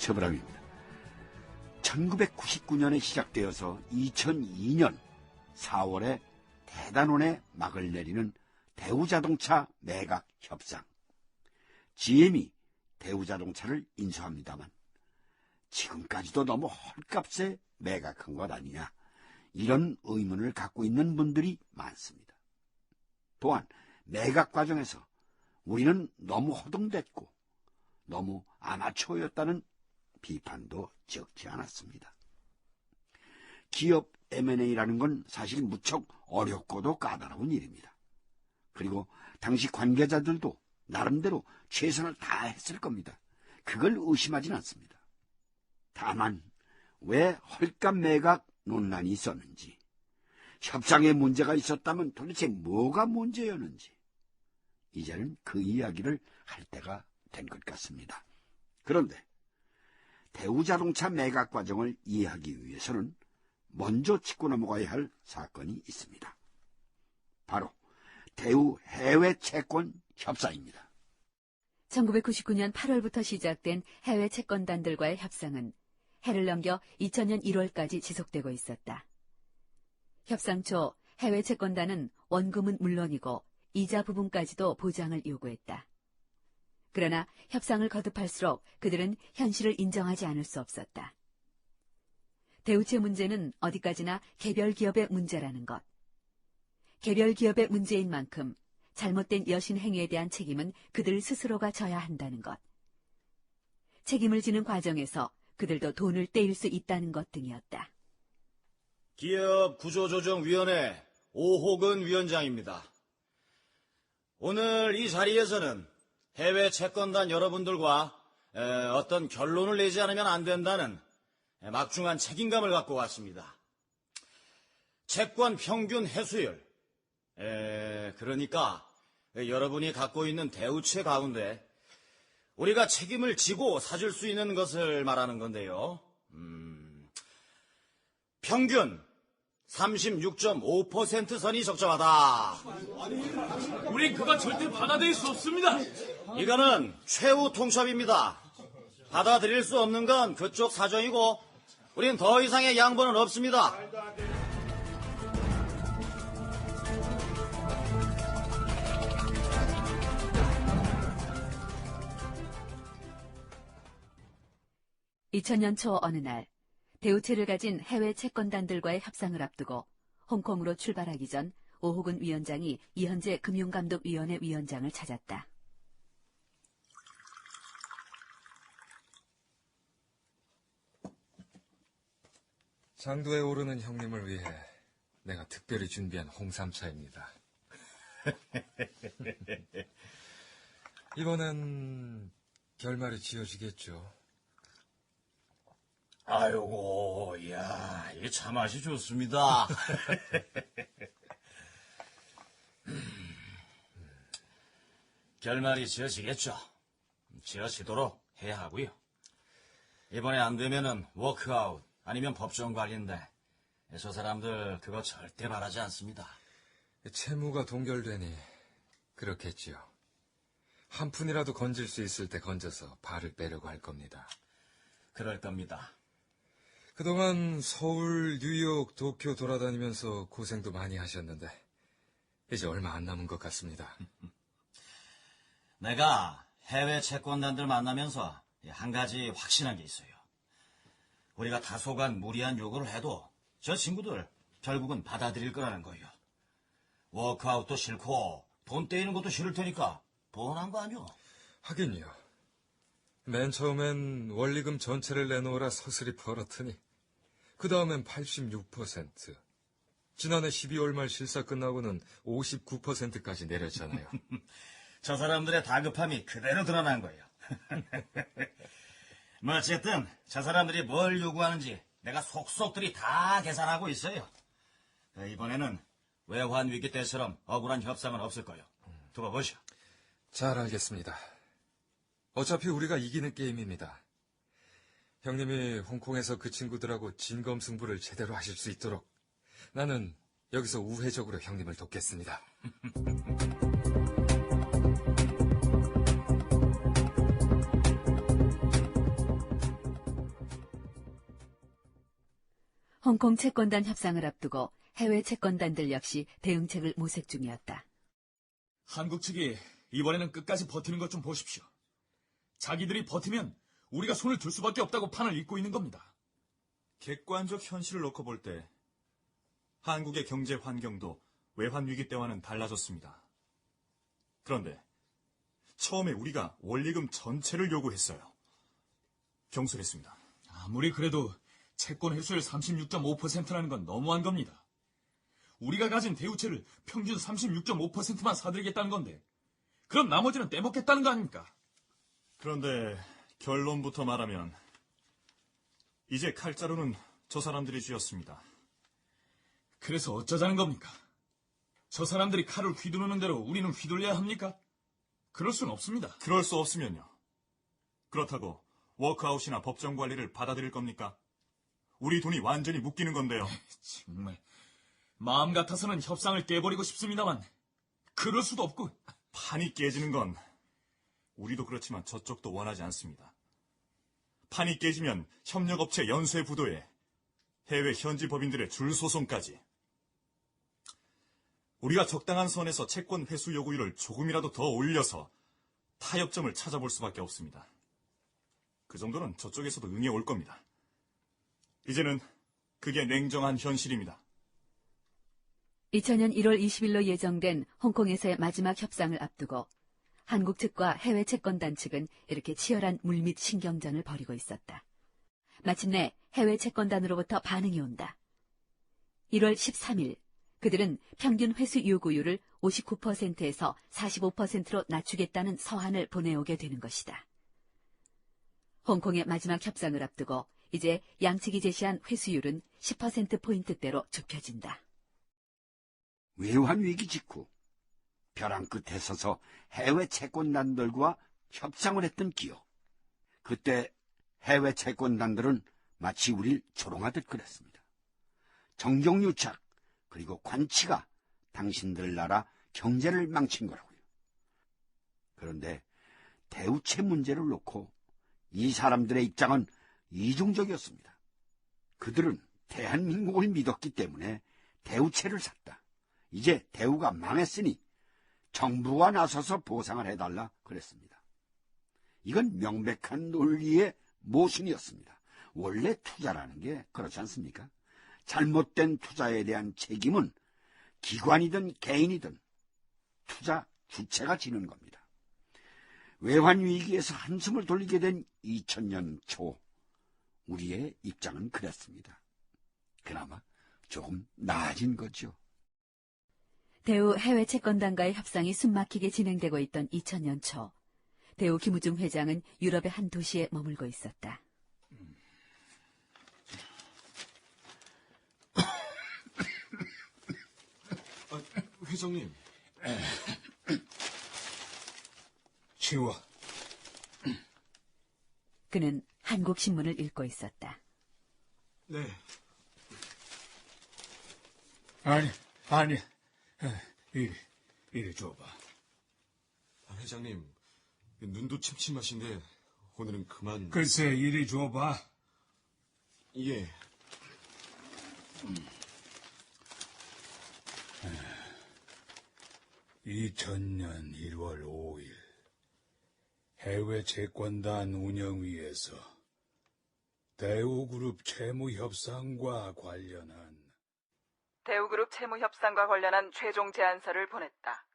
처벌함입니다. 1999년에 시작되어서 2002년 4월에 대단원에 막을 내리는 대우자동차 매각 협상. GM이 대우자동차를 인수합니다만 지금까지도 너무 헐값에 매각한 것 아니냐, 이런 의문을 갖고 있는 분들이 많습니다. 또한 매각 과정에서 우리는 너무 허둥댔고 너무 아마추어였다는 비판도 적지 않았습니다. 기업 M&A라는 건 사실 무척 어렵고도 까다로운 일입니다. 그리고 당시 관계자들도 나름대로 최선을 다했을 겁니다. 그걸 의심하진 않습니다. 다만 왜 헐값 매각 논란이 있었는지, 협상에 문제가 있었다면 도대체 뭐가 문제였는지, 이제는 그 이야기를 할 때가 된 것 같습니다. 그런데 대우자동차 매각 과정을 이해하기 위해서는 먼저 짚고 넘어가야 할 사건이 있습니다. 바로 대우 해외 채권 협상입니다. 1999년 8월부터 시작된 해외 채권단들과의 협상은 해를 넘겨 2000년 1월까지 지속되고 있었다. 협상 초 해외 채권단은 원금은 물론이고 이자 부분까지도 보장을 요구했다. 그러나 협상을 거듭할수록 그들은 현실을 인정하지 않을 수 없었다. 대우채 문제는 어디까지나 개별 기업의 문제라는 것. 개별 기업의 문제인 만큼 잘못된 여신 행위에 대한 책임은 그들 스스로가 져야 한다는 것. 책임을 지는 과정에서 그들도 돈을 떼일 수 있다는 것 등이었다. 기업 구조조정위원회 오호근 위원장입니다. 오늘 이 자리에서는 해외 채권단 여러분들과 어떤 결론을 내지 않으면 안 된다는 막중한 책임감을 갖고 왔습니다. 채권 평균 회수율, 그러니까 여러분이 갖고 있는 대우채 가운데 우리가 책임을 지고 사줄 수 있는 것을 말하는 건데요. 평균 36.5% 선이 적정하다. 우린 그거 절대 받아들일 수 없습니다. 이거는 최후 통첩입니다. 받아들일 수 없는 건 그쪽 사정이고 우린 더 이상의 양보는 없습니다. (2000년) 초 어느 날 대우채를 가진 해외 채권단들과의 협상을 앞두고 홍콩으로 출발하기 전 오호근 위원장이 이현재 금융감독위원회 위원장을 찾았다. 장도에 오르는 형님을 위해 내가 특별히 준비한 홍삼차입니다. 이번엔 결말이 지어지겠죠. 아이고, 이야, 이게 차 맛이 좋습니다. 결말이 지어지겠죠. 지어지도록 해야 하고요. 이번에 안 되면은 워크아웃 아니면 법정 관리인데 저 사람들 그거 절대 바라지 않습니다. 채무가 동결되니 그렇겠지요. 한 푼이라도 건질 수 있을 때 건져서 발을 빼려고 할 겁니다. 그럴 겁니다. 그동안 서울, 뉴욕, 도쿄 돌아다니면서 고생도 많이 하셨는데 이제 얼마 안 남은 것 같습니다. 내가 해외 채권단들 만나면서 한 가지 확신한 게 있어요. 우리가 다소간 무리한 요구를 해도 저 친구들 결국은 받아들일 거라는 거예요. 워크아웃도 싫고 돈 떼이는 것도 싫을 테니까 뻔한 거 아니오? 하긴요. 맨 처음엔 원리금 전체를 내놓으라 서슬이 벌었더니 그 다음엔 86%, 지난해 12월 말 실사 끝나고는 59%까지 내렸잖아요. 저 사람들의 다급함이 그대로 드러난 거예요. 뭐 어쨌든 저 사람들이 뭘 요구하는지 내가 속속들이 다 계산하고 있어요. 이번에는 외환 위기 때처럼 억울한 협상은 없을 거예요. 두고 보시오. 잘 알겠습니다. 어차피 우리가 이기는 게임입니다. 형님이 홍콩에서 그 친구들하고 진검승부를 제대로 하실 수 있도록 나는 여기서 우회적으로 형님을 돕겠습니다. 홍콩 채권단 협상을 앞두고 해외 채권단들 역시 대응책을 모색 중이었다. 한국 측이 이번에는 끝까지 버티는 것 좀 보십시오. 자기들이 버티면 우리가 손을 들 수밖에 없다고 판을 잇고 있는 겁니다. 객관적 현실을 놓고 볼 때 한국의 경제 환경도 외환 위기 때와는 달라졌습니다. 그런데 처음에 우리가 원리금 전체를 요구했어요. 경솔했습니다. 아무리 그래도 채권 회수율 36.5%라는 건 너무한 겁니다. 우리가 가진 대우채를 평균 36.5%만 사들이겠다는 건데 그럼 나머지는 떼먹겠다는 거 아닙니까? 그런데 결론부터 말하면 이제 칼자루는 저 사람들이 쥐었습니다. 그래서 어쩌자는 겁니까? 저 사람들이 칼을 휘두르는 대로 우리는 휘둘려야 합니까? 그럴 수는 없습니다. 그럴 수 없으면요. 그렇다고 워크아웃이나 법정 관리를 받아들일 겁니까? 우리 돈이 완전히 묶이는 건데요. 정말 마음 같아서는 협상을 깨버리고 싶습니다만 그럴 수도 없고. 판이 깨지는 건 우리도 그렇지만 저쪽도 원하지 않습니다. 판이 깨지면 협력업체 연쇄 부도에 해외 현지 법인들의 줄소송까지. 우리가 적당한 선에서 채권 회수 요구율을 조금이라도 더 올려서 타협점을 찾아볼 수밖에 없습니다. 그 정도는 저쪽에서도 응해 올 겁니다. 이제는 그게 냉정한 현실입니다. 2000년 1월 20일로 예정된 홍콩에서의 마지막 협상을 앞두고 한국 측과 해외 채권단 측은 이렇게 치열한 물밑 신경전을 벌이고 있었다. 마침내 해외 채권단으로부터 반응이 온다. 1월 13일 그들은 평균 회수 요구율을 59%에서 45%로 낮추겠다는 서한을 보내오게 되는 것이다. 홍콩의 마지막 협상을 앞두고 이제 양측이 제시한 회수율은 10%포인트대로 좁혀진다. 외환 위기 직후 벼랑 끝에 서서 해외 채권단들과 협상을 했던 기억. 그때 해외 채권단들은 마치 우릴 조롱하듯 그랬습니다. 정경유착 그리고 관치가 당신들 나라 경제를 망친 거라고요. 그런데 대우채 문제를 놓고 이 사람들의 입장은 이중적이었습니다. 그들은 대한민국을 믿었기 때문에 대우채를 샀다. 이제 대우가 망했으니 정부가 나서서 보상을 해달라 그랬습니다. 이건 명백한 논리의 모순이었습니다. 원래 투자라는 게 그렇지 않습니까? 잘못된 투자에 대한 책임은 기관이든 개인이든 투자 주체가 지는 겁니다. 외환위기에서 한숨을 돌리게 된 2000년 초 우리의 입장은 그랬습니다. 그나마 조금 나아진 거죠. 대우 해외 채권단과의 협상이 숨막히게 진행되고 있던 2000년 초, 대우 김우중 회장은 유럽의 한 도시에 머물고 있었다. 회장님. 치워. 그는 한국 신문을 읽고 있었다. 네. 아니. 이리 줘봐. 회장님, 눈도 침침하신데 오늘은 그만. 글쎄, 이리 줘봐. 예. 2000년 1월 5일 해외 채권단 운영위에서 대우그룹 채무협상과 관련한 대우그룹 채무협상과 관련한 최종 제안서를 보냈다.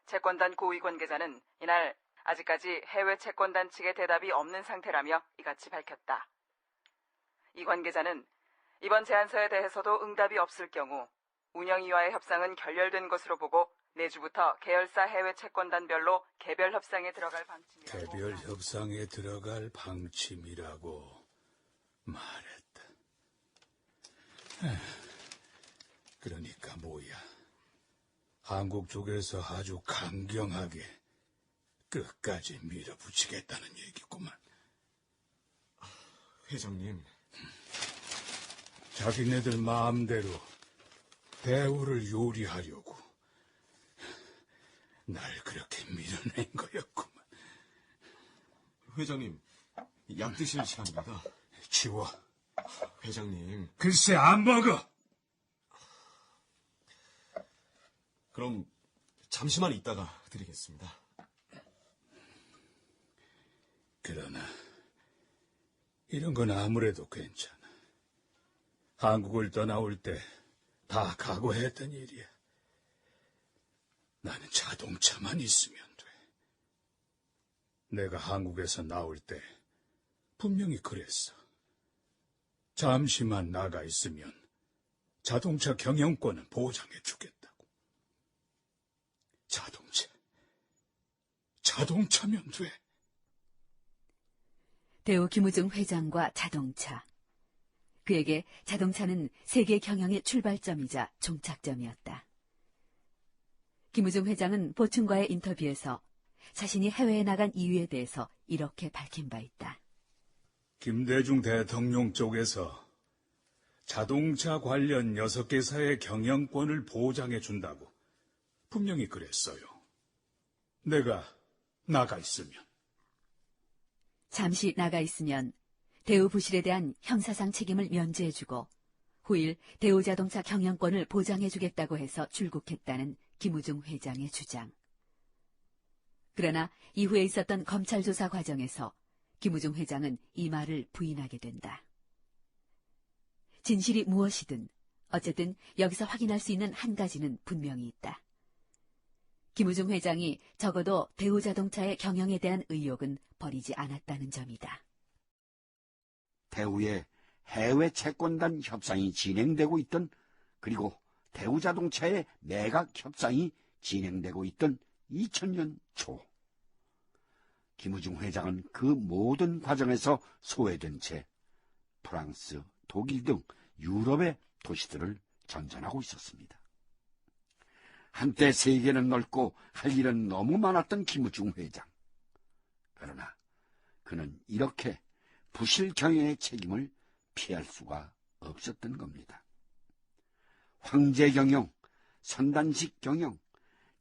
채권단 고위 관계자는 이날 아직까지 해외 채권단 측의 대답이 없는 상태라며 이같이 밝혔다. 이 관계자는 이번 제안서에 대해서도 응답이 없을 경우 운영위와의 협상은 결렬된 것으로 보고 내주부터 계열사 해외 채권단별로 개별 협상에 들어갈 방침이라고. 개별 협상에 들어갈 방침이라고 말했다. 그러니까 뭐야. 한국 쪽에서 아주 강경하게 끝까지 밀어붙이겠다는 얘기구만. 회장님. 자기네들 마음대로 대우를 요리하려고 날 그렇게 밀어낸 거였구만. 회장님, 약 드실 시간입니다. 치워. 회장님. 글쎄, 안 먹어. 그럼 잠시만 있다가 드리겠습니다. 그러나 이런 건 아무래도 괜찮아. 한국을 떠나올 때 다 각오했던 일이야. 나는 자동차만 있으면 돼. 내가 한국에서 나올 때 분명히 그랬어. 잠시만 나가 있으면 자동차 경영권은 보장해 주겠다고. 자동차면 돼. 대우 김우중 회장과 자동차. 그에게 자동차는 세계 경영의 출발점이자 종착점이었다. 김우중 회장은 보충과의 인터뷰에서 자신이 해외에 나간 이유에 대해서 이렇게 밝힌 바 있다. 김대중 대통령 쪽에서 자동차 관련 6개사의 경영권을 보장해 준다고 분명히 그랬어요. 내가 나가 있으면. 잠시 나가 있으면 대우 부실에 대한 형사상 책임을 면제해주고 후일 대우자동차 경영권을 보장해주겠다고 해서 출국했다는 김우중 회장의 주장. 그러나 이후에 있었던 검찰 조사 과정에서 김우중 회장은 이 말을 부인하게 된다. 진실이 무엇이든 어쨌든 여기서 확인할 수 있는 한 가지는 분명히 있다. 김우중 회장이 적어도 대우자동차의 경영에 대한 의혹은 버리지 않았다는 점이다. 대우의 해외 채권단 협상이 진행되고 있던, 그리고 대우자동차의 매각 협상이 진행되고 있던 2000년 초, 김우중 회장은 그 모든 과정에서 소외된 채 프랑스, 독일 등 유럽의 도시들을 전전하고 있었습니다. 한때 세계는 넓고 할 일은 너무 많았던 김우중 회장. 그러나 그는 이렇게 부실 경영의 책임을 피할 수가 없었던 겁니다. 황제 경영, 선단식 경영,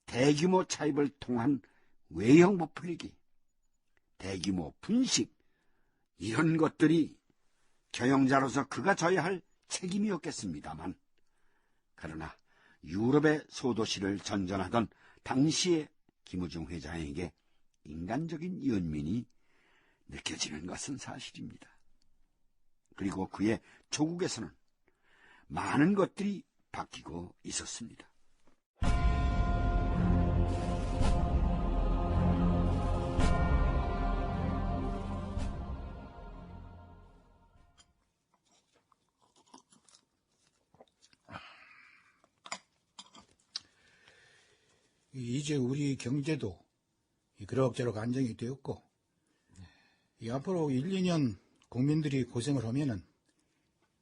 대규모 차입을 통한 외형 부풀리기, 대규모 분식, 이런 것들이 경영자로서 그가 져야 할 책임이었겠습니다만, 그러나 유럽의 소도시를 전전하던 당시의 김우중 회장에게 인간적인 연민이 느껴지는 것은 사실입니다. 그리고 그의 조국에서는 많은 것들이 바뀌고 있었습니다. 이제 우리 경제도 그럭저럭 안정이 되었고, 앞으로 1, 2년 국민들이 고생을 하면은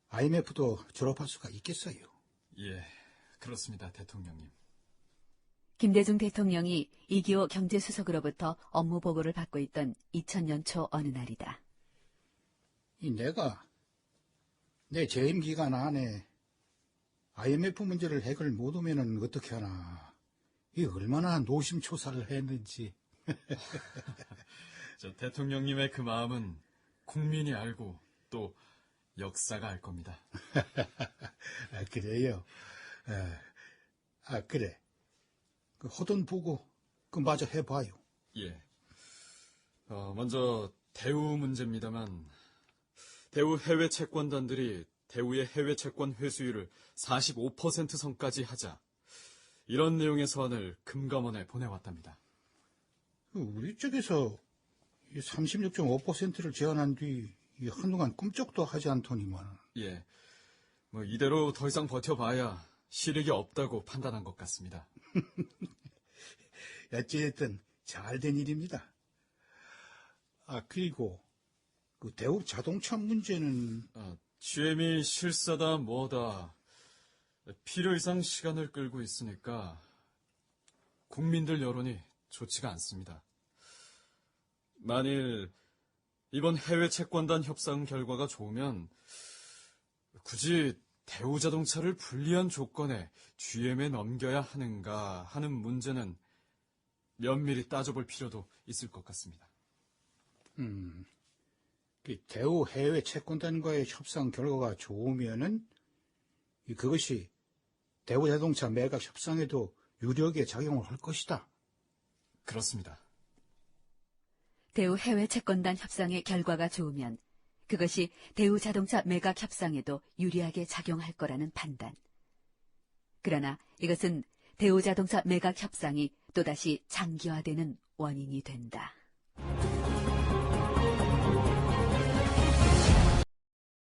IMF도 졸업할 수가 있겠어요. 예, 그렇습니다, 대통령님. 김대중 대통령이 이기호 경제수석으로부터 업무 보고를 받고 있던 2000년 초 어느 날이다. 내가 내 재임 기간 안에 IMF 문제를 해결 못하면은 어떻게 하나. 이 얼마나 노심초사를 했는지. 저 대통령님의 그 마음은 국민이 알고 또 역사가 알 겁니다. 그래요. 그래. 그 호돈 보고 그 마저 해봐요. 예. 먼저 대우 문제입니다만, 대우 해외 채권단들이 대우의 해외 채권 회수율을 45% 선까지 하자, 이런 내용의 서한을 금감원에 보내왔답니다. 우리 쪽에서 36.5%를 제한한 뒤 한동안 꿈쩍도 하지 않더니만. 예. 이대로 더 이상 버텨봐야 실익이 없다고 판단한 것 같습니다. 어찌됐든 잘된 일입니다. 그리고 그 대우 자동차 문제는 GM이 실사다 뭐다 필요 이상 시간을 끌고 있으니까 국민들 여론이 좋지가 않습니다. 만일 이번 해외 채권단 협상 결과가 좋으면 굳이 대우자동차를 불리한 조건에 GM에 넘겨야 하는가 하는 문제는 면밀히 따져볼 필요도 있을 것 같습니다. 대우 해외 채권단과의 협상 결과가 좋으면은 그것이 대우자동차 매각 협상에도 유력에 작용을 할 것이다. 그렇습니다. 대우 해외 채권단 협상의 결과가 좋으면 그것이 대우자동차 매각 협상에도 유리하게 작용할 거라는 판단. 그러나 이것은 대우자동차 매각 협상이 또다시 장기화되는 원인이 된다.